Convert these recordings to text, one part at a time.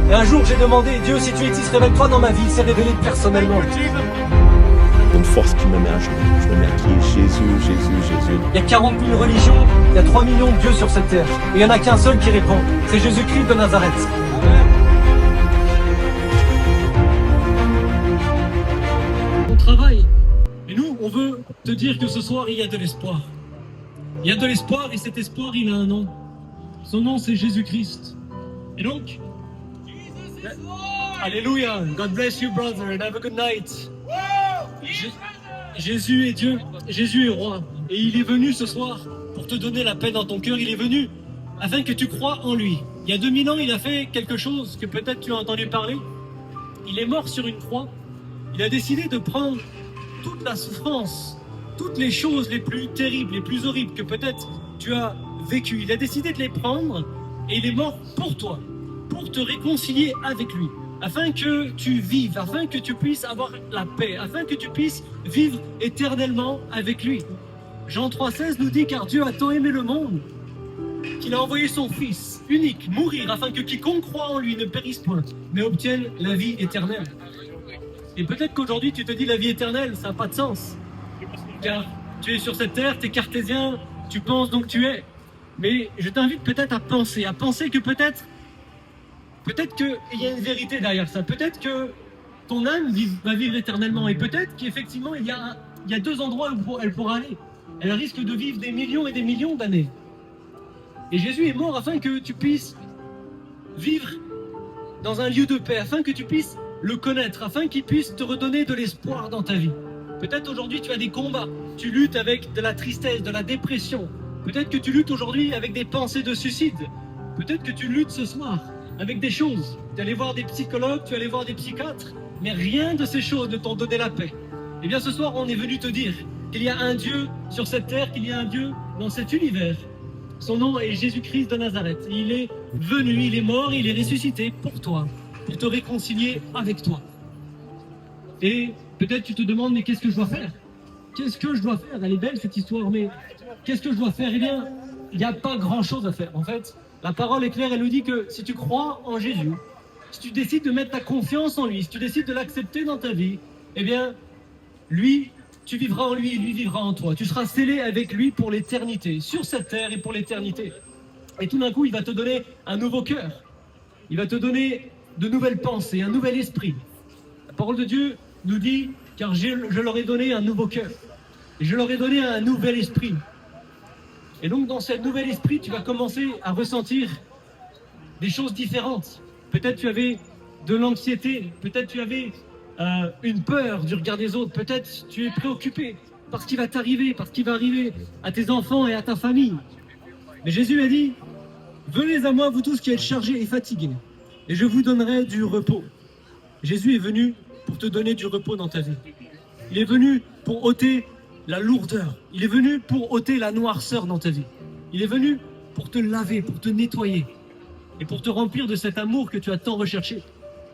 Et un jour, j'ai demandé, Dieu, si tu existes, révèle-toi dans ma vie. Il s'est révélé personnellement. Une force qui me met à genoux. Je me mets à crier Jésus, Jésus, Jésus. Il y a 40 000 religions, il y a 3 millions de dieux sur cette terre. Et il n'y en a qu'un seul qui répond. C'est Jésus-Christ de Nazareth. On travaille. Et nous, on veut te dire que ce soir, il y a de l'espoir. Il y a de l'espoir et cet espoir, il a un nom. Son nom, c'est Jésus-Christ. Et donc, Alléluia. God bless you, brother, and have a good night. Jésus est Dieu, Jésus est roi. Et il est venu ce soir pour te donner la paix dans ton cœur. Il est venu afin que tu crois en lui. Il y a 2000 ans, il a fait quelque chose que peut-être tu as entendu parler. Il est mort sur une croix. Il a décidé de prendre toute la souffrance, toutes les choses les plus terribles, les plus horribles que peut-être tu as vécues. Il a décidé de les prendre et il est mort pour toi, pour te réconcilier avec lui, afin que tu vives, afin que tu puisses avoir la paix, afin que tu puisses vivre éternellement avec lui. Jean 3,16 nous dit, car Dieu a tant aimé le monde qu'il a envoyé son Fils unique mourir afin que quiconque croit en lui ne périsse point, mais obtienne la vie éternelle. Et peut-être qu'aujourd'hui tu te dis la vie éternelle, ça n'a pas de sens. Car tu es sur cette terre, tu es cartésien, tu penses donc tu es. Mais je t'invite peut-être à penser que peut-être qu'il y a une vérité derrière ça. Peut-être que ton âme va vivre éternellement. Et peut-être qu'effectivement il y a deux endroits où elle pourra aller. Elle risque de vivre des millions et des millions d'années. Et Jésus est mort afin que tu puisses vivre dans un lieu de paix, afin que tu puisses le connaître, afin qu'il puisse te redonner de l'espoir dans ta vie. Peut-être aujourd'hui tu as des combats, tu luttes avec de la tristesse, de la dépression. Peut-être que tu luttes aujourd'hui avec des pensées de suicide. Peut-être que tu luttes ce soir avec des choses. Tu es allé voir des psychologues, tu es allé voir des psychiatres, mais rien de ces choses ne t'ont donné la paix. Eh bien ce soir on est venu te dire qu'il y a un Dieu sur cette terre, qu'il y a un Dieu dans cet univers. Son nom est Jésus-Christ de Nazareth. Il est venu, il est mort, il est ressuscité pour toi, pour te réconcilier avec toi. Et peut-être tu te demandes, mais qu'est-ce que je dois faire? Qu'est-ce que je dois faire? Elle est belle cette histoire, mais qu'est-ce que je dois faire? Eh bien, il n'y a pas grand-chose à faire. En fait, la parole est claire, elle nous dit que si tu crois en Jésus, si tu décides de mettre ta confiance en lui, si tu décides de l'accepter dans ta vie, eh bien, lui, tu vivras en lui et lui vivra en toi. Tu seras scellé avec lui pour l'éternité, sur cette terre et pour l'éternité. Et tout d'un coup, il va te donner un nouveau cœur. Il va te donner de nouvelles pensées, un nouvel esprit. La parole de Dieu nous dit, car je leur ai donné un nouveau cœur. Et je leur ai donné un nouvel esprit. Et donc, dans ce nouvel esprit, tu vas commencer à ressentir des choses différentes. Peut-être tu avais de l'anxiété, peut-être tu avais une peur du regard des autres, peut-être tu es préoccupé par ce qui va t'arriver, par ce qui va arriver à tes enfants et à ta famille. Mais Jésus a dit, venez à moi vous tous qui êtes chargés et fatigués, et je vous donnerai du repos. Jésus est venu pour te donner du repos dans ta vie. Il est venu pour ôter la lourdeur. Il est venu pour ôter la noirceur dans ta vie. Il est venu pour te laver, pour te nettoyer et pour te remplir de cet amour que tu as tant recherché.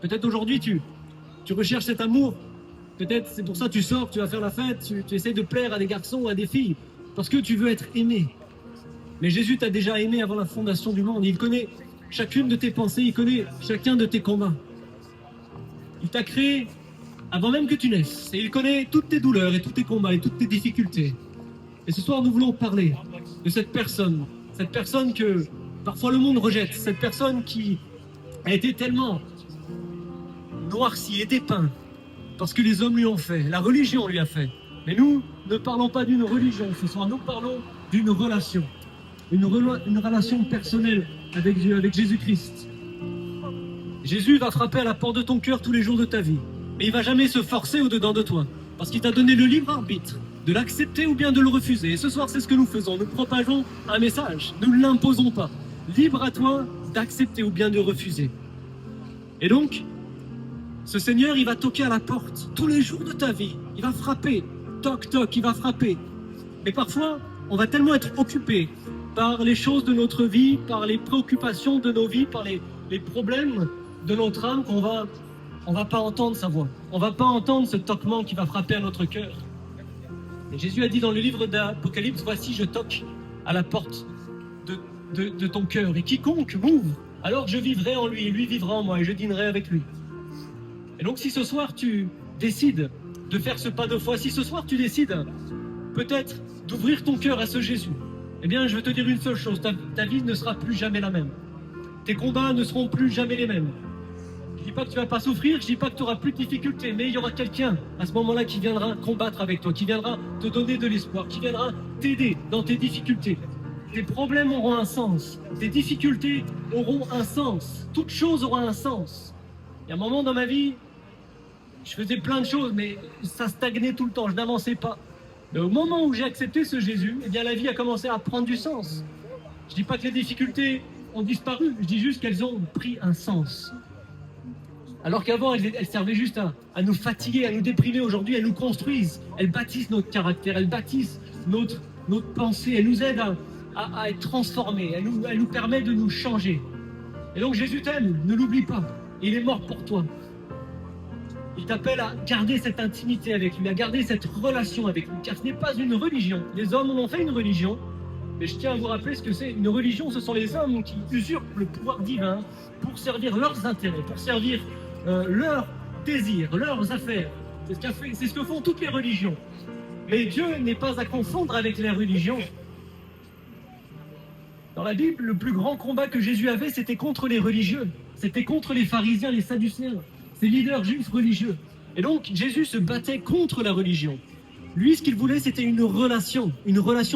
Peut-être aujourd'hui tu recherches cet amour. Peut-être c'est pour ça que tu sors, tu vas faire la fête, tu essaies de plaire à des garçons ou à des filles parce que tu veux être aimé. Mais Jésus t'a déjà aimé avant la fondation du monde. Il connaît chacune de tes pensées, il connaît chacun de tes combats. Il t'a créé avant même que tu naisses. Et il connaît toutes tes douleurs et tous tes combats et toutes tes difficultés. Et ce soir, nous voulons parler de cette personne que parfois le monde rejette, cette personne qui a été tellement noircie et dépeinte parce que les hommes lui ont fait, la religion lui a fait. Mais nous ne parlons pas d'une religion ce soir, nous parlons d'une relation. Une relation personnelle avec Dieu, avec Jésus-Christ. Jésus va frapper à la porte de ton cœur tous les jours de ta vie. Mais il ne va jamais se forcer au-dedans de toi. Parce qu'il t'a donné le libre arbitre de l'accepter ou bien de le refuser. Et ce soir, c'est ce que nous faisons. Nous propageons un message. Nous ne l'imposons pas. Libre à toi d'accepter ou bien de refuser. Et donc, ce Seigneur, il va toquer à la porte tous les jours de ta vie. Il va frapper. Toc, toc, il va frapper. Mais parfois, on va tellement être occupé par les choses de notre vie, par les préoccupations de nos vies, par les problèmes de notre âme qu'on va pas entendre sa voix. On va pas entendre ce toquement qui va frapper à notre cœur. Et Jésus a dit dans le livre d'Apocalypse, voici je toque à la porte de ton cœur. Et quiconque m'ouvre alors je vivrai en lui, et lui vivra en moi, et je dînerai avec lui. Et donc si ce soir tu décides de faire ce pas de foi, si ce soir tu décides peut-être d'ouvrir ton cœur à ce Jésus, eh bien je veux te dire une seule chose, ta vie ne sera plus jamais la même. Tes combats ne seront plus jamais les mêmes. Je ne dis pas que tu ne vas pas souffrir, je ne dis pas que tu n'auras plus de difficultés, mais il y aura quelqu'un à ce moment-là qui viendra combattre avec toi, qui viendra te donner de l'espoir, qui viendra t'aider dans tes difficultés. Tes problèmes auront un sens, tes difficultés auront un sens, toute chose aura un sens. Il y a un moment dans ma vie, je faisais plein de choses, mais ça stagnait tout le temps, je n'avançais pas. Mais au moment où j'ai accepté ce Jésus, eh bien la vie a commencé à prendre du sens. Je ne dis pas que les difficultés ont disparu, je dis juste qu'elles ont pris un sens. Alors qu'avant, elles servaient juste à nous fatiguer, à nous déprimer. Aujourd'hui, elles nous construisent, elles bâtissent notre caractère, elles bâtissent notre pensée, elles nous aident à être transformés, elles nous permettent de nous changer. Et donc Jésus t'aime, ne l'oublie pas, il est mort pour toi. Il t'appelle à garder cette intimité avec lui, à garder cette relation avec lui, car ce n'est pas une religion. Les hommes en ont fait une religion, mais je tiens à vous rappeler ce que c'est. Une religion, ce sont les hommes qui usurpent le pouvoir divin pour servir leurs intérêts, pour servir leurs désirs, leurs affaires. C'est ce que font toutes les religions. Mais Dieu n'est pas à confondre avec les religions. Dans la Bible, le plus grand combat que Jésus avait, c'était contre les religieux. C'était contre les pharisiens, les sadducéens, ces leaders juifs religieux. Et donc, Jésus se battait contre la religion. Lui, ce qu'il voulait, c'était une relation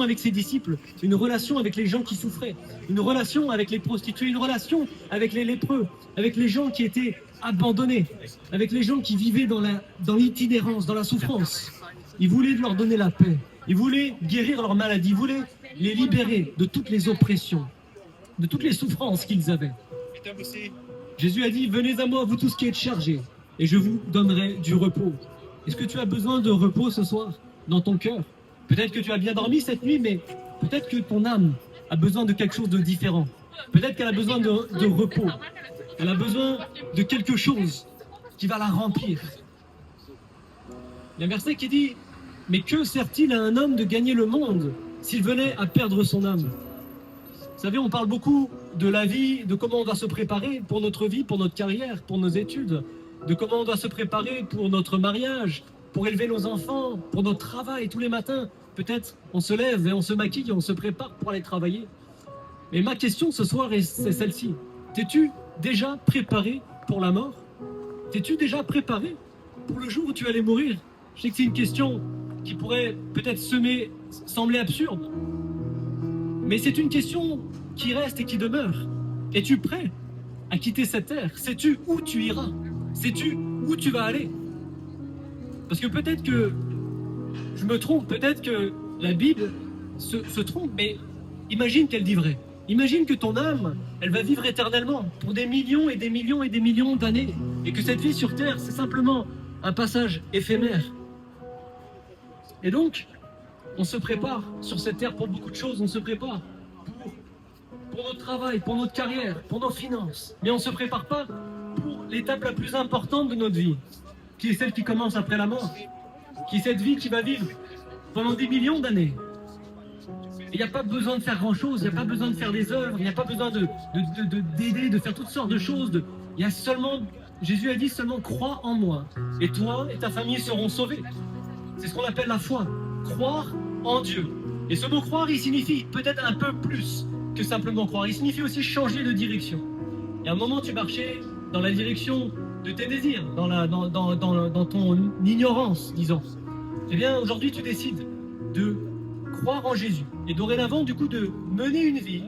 avec ses disciples, une relation avec les gens qui souffraient, une relation avec les prostituées, une relation avec les lépreux, avec les gens qui étaient abandonnés, avec les gens qui vivaient dans l'itinérance, dans la souffrance. Il voulait leur donner la paix, il voulait guérir leur maladie, il voulait les libérer de toutes les oppressions, de toutes les souffrances qu'ils avaient. Jésus a dit, venez à moi, vous tous qui êtes chargés, et je vous donnerai du repos. Est-ce que tu as besoin de repos ce soir dans ton cœur? Peut-être que tu as bien dormi cette nuit, mais peut-être que ton âme a besoin de quelque chose de différent. Peut-être qu'elle a besoin de repos. Elle a besoin de quelque chose qui va la remplir. Il y a un verset qui dit, mais que sert-il à un homme de gagner le monde s'il venait à perdre son âme? Vous savez, on parle beaucoup de la vie, de comment on doit se préparer pour notre vie, pour notre carrière, pour nos études, de comment on doit se préparer pour notre mariage, pour élever nos enfants, pour notre travail tous les matins. Peut-être on se lève et on se maquille et on se prépare pour aller travailler. Mais ma question ce soir, c'est celle-ci. T'es-tu déjà préparé pour la mort? T'es-tu déjà préparé pour le jour où tu allais mourir? Je sais que c'est une question qui pourrait peut-être sembler absurde. Mais c'est une question qui reste et qui demeure. Es-tu prêt à quitter cette terre? Sais-tu où tu iras? Sais-tu où tu vas aller? Parce que peut-être que je me trompe, peut-être que la Bible se trompe, mais imagine qu'elle dit vrai. Imagine que ton âme, elle va vivre éternellement pour des millions et des millions et des millions d'années. Et que cette vie sur terre, c'est simplement un passage éphémère. Et donc, on se prépare sur cette terre pour beaucoup de choses. On se prépare pour notre travail, pour notre carrière, pour nos finances. Mais on ne se prépare pas pour l'étape la plus importante de notre vie, qui est celle qui commence après la mort, qui est cette vie qui va vivre pendant des millions d'années. Il n'y a pas besoin de faire grand-chose, il n'y a pas besoin de faire des œuvres, il n'y a pas besoin d'aider, de faire toutes sortes de choses. Il y a seulement, Jésus a dit seulement, crois en moi, et toi et ta famille seront sauvés. C'est ce qu'on appelle la foi, croire en Dieu. Et ce mot croire, il signifie peut-être un peu plus que simplement croire. Il signifie aussi changer de direction. Il y a un moment, tu marchais dans la direction de tes désirs, dans ton ignorance, disons. Eh bien, aujourd'hui, tu décides de croire en Jésus. Et dorénavant, du coup, de mener une vie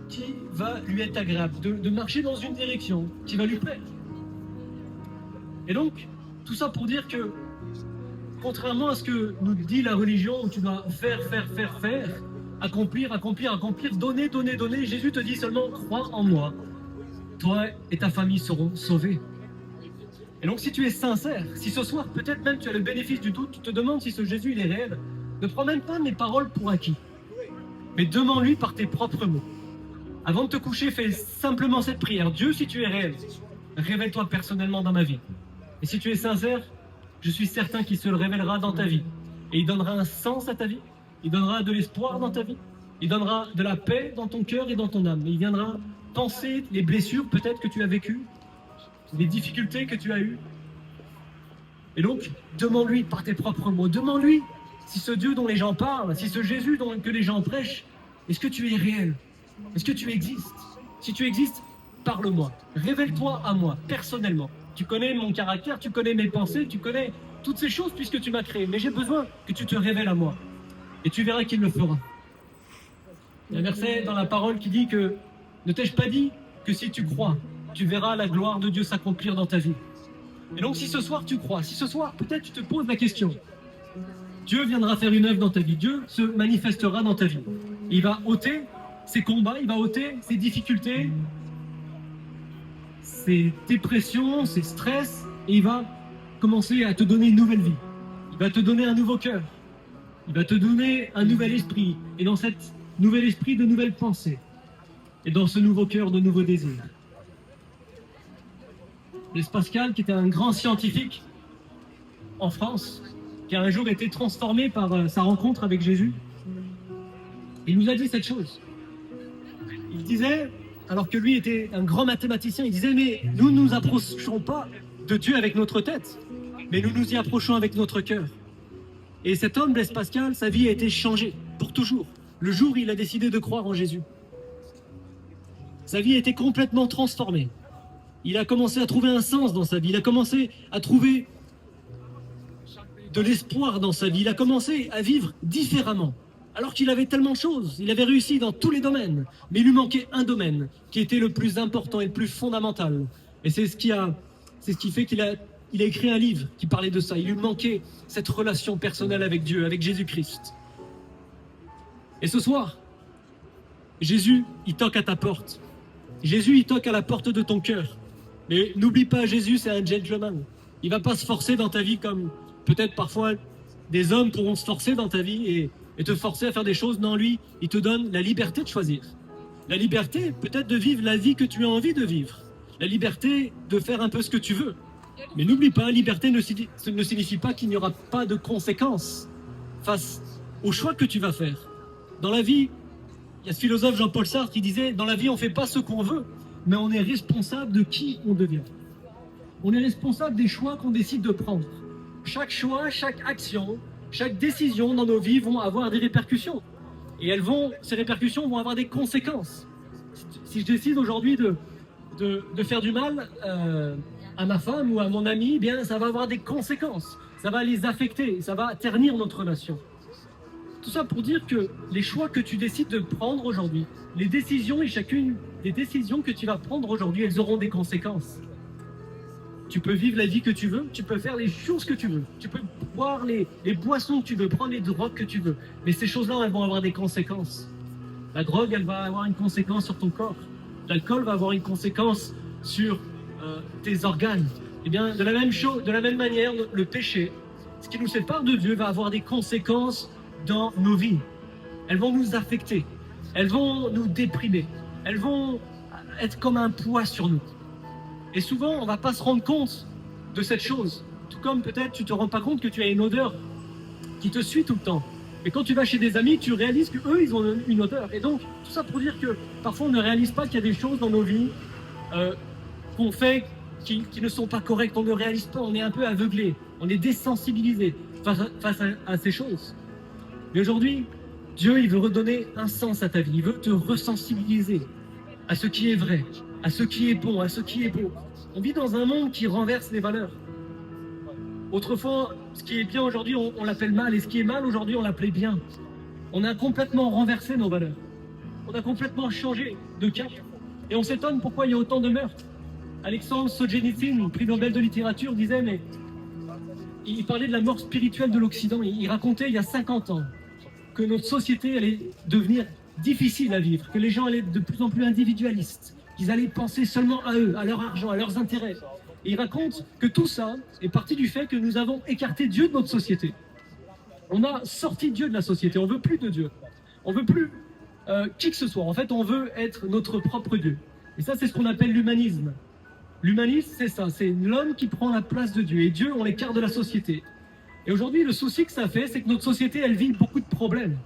qui va lui être agréable, de marcher dans une direction qui va lui plaire. Et donc, tout ça pour dire que, contrairement à ce que nous dit la religion, où tu dois faire, accomplir, donner, Jésus te dit seulement, crois en moi. Toi et ta famille seront sauvés. Et donc si tu es sincère, si ce soir peut-être même tu as le bénéfice du doute, tu te demandes si ce Jésus il est réel, ne prends même pas mes paroles pour acquis, mais demande-lui par tes propres mots. Avant de te coucher, fais simplement cette prière. Dieu, si tu es réel, révèle-toi personnellement dans ma vie. Et si tu es sincère, je suis certain qu'il se le révélera dans ta vie. Et il donnera un sens à ta vie, il donnera de l'espoir dans ta vie, Il donnera de la paix dans ton cœur et dans ton âme. Il viendra penser les blessures peut-être que tu as vécues, les difficultés que tu as eues. Et donc, demande-lui par tes propres mots. Demande-lui si ce Dieu dont les gens parlent, si ce Jésus que les gens prêchent, est-ce que tu es réel? Est-ce que tu existes? Si tu existes, parle-moi. Révèle-toi à moi, personnellement. Tu connais mon caractère, tu connais mes pensées, tu connais toutes ces choses puisque tu m'as créé. Mais j'ai besoin que tu te révèles à moi. Et tu verras qu'il le fera. Il y a un verset dans la parole qui dit que ne t'ai-je pas dit que si tu crois, tu verras la gloire de Dieu s'accomplir dans ta vie. Et donc si ce soir tu crois, si ce soir peut-être tu te poses la question, Dieu viendra faire une œuvre dans ta vie, Dieu se manifestera dans ta vie. Il va ôter ses combats, il va ôter ses difficultés, ses dépressions, ses stress, et il va commencer à te donner une nouvelle vie. Il va te donner un nouveau cœur. Il va te donner un nouvel esprit. Et dans cet nouvel esprit, de nouvelles pensées. Et dans ce nouveau cœur, de nouveaux désirs. Blaise Pascal, qui était un grand scientifique en France, qui a un jour été transformé par sa rencontre avec Jésus, il nous a dit cette chose. Il disait, alors que lui était un grand mathématicien, il disait, mais nous ne nous approchons pas de Dieu avec notre tête, mais nous nous y approchons avec notre cœur. Et cet homme, Blaise Pascal, sa vie a été changée pour toujours. Le jour où il a décidé de croire en Jésus. Sa vie a été complètement transformée. Il a commencé à trouver un sens dans sa vie. Il a commencé à trouver de l'espoir dans sa vie. Il a commencé à vivre différemment. Alors qu'il avait tellement de choses. Il avait réussi dans tous les domaines. Mais il lui manquait un domaine qui était le plus important et le plus fondamental. Et c'est ce qui fait qu'il a écrit un livre qui parlait de ça. Il lui manquait cette relation personnelle avec Dieu, avec Jésus-Christ. Et ce soir, Jésus, il toque à ta porte. Jésus, il toque à la porte de ton cœur. Mais n'oublie pas, Jésus, c'est un gentleman. Il ne va pas se forcer dans ta vie comme peut-être parfois des hommes pourront se forcer dans ta vie et te forcer à faire des choses. Non, lui, il te donne la liberté de choisir. La liberté, peut-être de vivre la vie que tu as envie de vivre. La liberté de faire un peu ce que tu veux. Mais n'oublie pas, liberté ne signifie pas qu'il n'y aura pas de conséquences face au choix que tu vas faire. Dans la vie, il y a ce philosophe Jean-Paul Sartre qui disait « Dans la vie, on ne fait pas ce qu'on veut, mais on est responsable de qui on devient. On est responsable des choix qu'on décide de prendre. Chaque choix, chaque action, chaque décision dans nos vies vont avoir des répercussions. Et ces répercussions vont avoir des conséquences. Si je décide aujourd'hui de faire du mal à ma femme ou à mon ami, eh bien, ça va avoir des conséquences. Ça va les affecter, ça va ternir notre relation. Tout ça pour dire que les choix que tu décides de prendre aujourd'hui, les décisions et chacune des décisions que tu vas prendre aujourd'hui, elles auront des conséquences. Tu peux vivre la vie que tu veux, tu peux faire les choses que tu veux, tu peux boire les boissons que tu veux, prendre les drogues que tu veux, mais ces choses-là, elles vont avoir des conséquences. La drogue, elle va avoir une conséquence sur ton corps. L'alcool va avoir une conséquence sur tes organes. Eh bien, de la même manière, le péché, ce qui nous sépare de Dieu, va avoir des conséquences dans nos vies. Elles vont nous affecter, elles vont nous déprimer, elles vont être comme un poids sur nous. Et souvent, on ne va pas se rendre compte de cette chose. Tout comme peut-être tu ne te rends pas compte que tu as une odeur qui te suit tout le temps. Et quand tu vas chez des amis, tu réalises qu'eux, ils ont une odeur. Et donc, tout ça pour dire que parfois, on ne réalise pas qu'il y a des choses dans nos vies qu'on fait qui ne sont pas correctes. On ne réalise pas, on est un peu aveuglé, on est désensibilisé face à ces choses. Mais aujourd'hui, Dieu, il veut redonner un sens à ta vie. Il veut te resensibiliser à ce qui est vrai, à ce qui est bon, à ce qui est beau. On vit dans un monde qui renverse les valeurs. Autrefois, ce qui est bien aujourd'hui, on l'appelle mal. Et ce qui est mal aujourd'hui, on l'appelait bien. On a complètement renversé nos valeurs. On a complètement changé de cap. Et on s'étonne pourquoi il y a autant de meurtres. Alexandre Solzhenitsyn, prix Nobel de littérature, disait, mais il parlait de la mort spirituelle de l'Occident. Il racontait il y a 50 ans que notre société allait devenir difficile à vivre, que les gens allaient être de plus en plus individualistes, qu'ils allaient penser seulement à eux, à leur argent, à leurs intérêts. Et il raconte que tout ça est parti du fait que nous avons écarté Dieu de notre société. On a sorti Dieu de la société, on ne veut plus de Dieu. On ne veut plus qui que ce soit. En fait, on veut être notre propre Dieu. Et ça, c'est ce qu'on appelle l'humanisme. L'humanisme, c'est ça, c'est l'homme qui prend la place de Dieu. Et Dieu, on l'écarte de la société. Et aujourd'hui, le souci que ça fait, c'est que notre société, elle vit beaucoup de problèmes.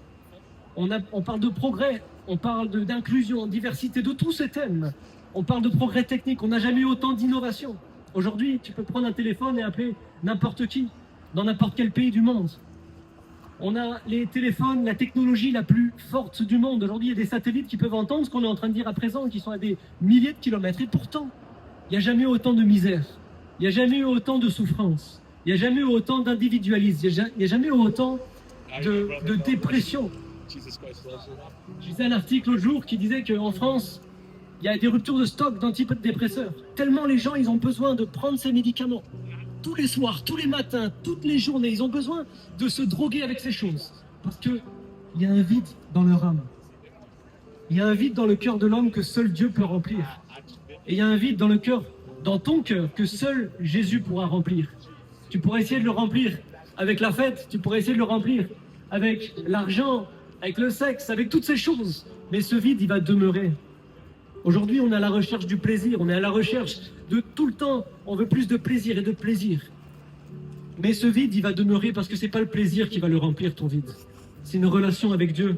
On parle de progrès, on parle d'inclusion, diversité, de tous ces thèmes. On parle de progrès technique, on n'a jamais eu autant d'innovation. Aujourd'hui, tu peux prendre un téléphone et appeler n'importe qui, dans n'importe quel pays du monde. On a les téléphones, la technologie la plus forte du monde. Aujourd'hui, il y a des satellites qui peuvent entendre ce qu'on est en train de dire à présent, qui sont à des milliers de kilomètres. Et pourtant, il n'y a jamais eu autant de misère, il n'y a jamais eu autant de souffrance, il n'y a jamais eu autant d'individualisme, il n'y a jamais eu autant de dépression. Je lisais un article l'autre jour qui disait qu'en France, il y a des ruptures de stock d'antidépresseurs. Tellement les gens, ils ont besoin de prendre ces médicaments. Tous les soirs, tous les matins, toutes les journées, ils ont besoin de se droguer avec ces choses. Parce qu'il y a un vide dans leur âme. Il y a un vide dans le cœur de l'homme que seul Dieu peut remplir. Et il y a un vide dans le cœur, dans ton cœur, que seul Jésus pourra remplir. Tu pourrais essayer de le remplir avec la fête, tu pourrais essayer de le remplir avec l'argent, avec le sexe, avec toutes ces choses. Mais ce vide, il va demeurer. Aujourd'hui, on est à la recherche du plaisir, on est à la recherche de tout le temps, on veut plus de plaisir et de plaisir. Mais ce vide, il va demeurer parce que c'est pas le plaisir qui va le remplir, ton vide. C'est une relation avec Dieu.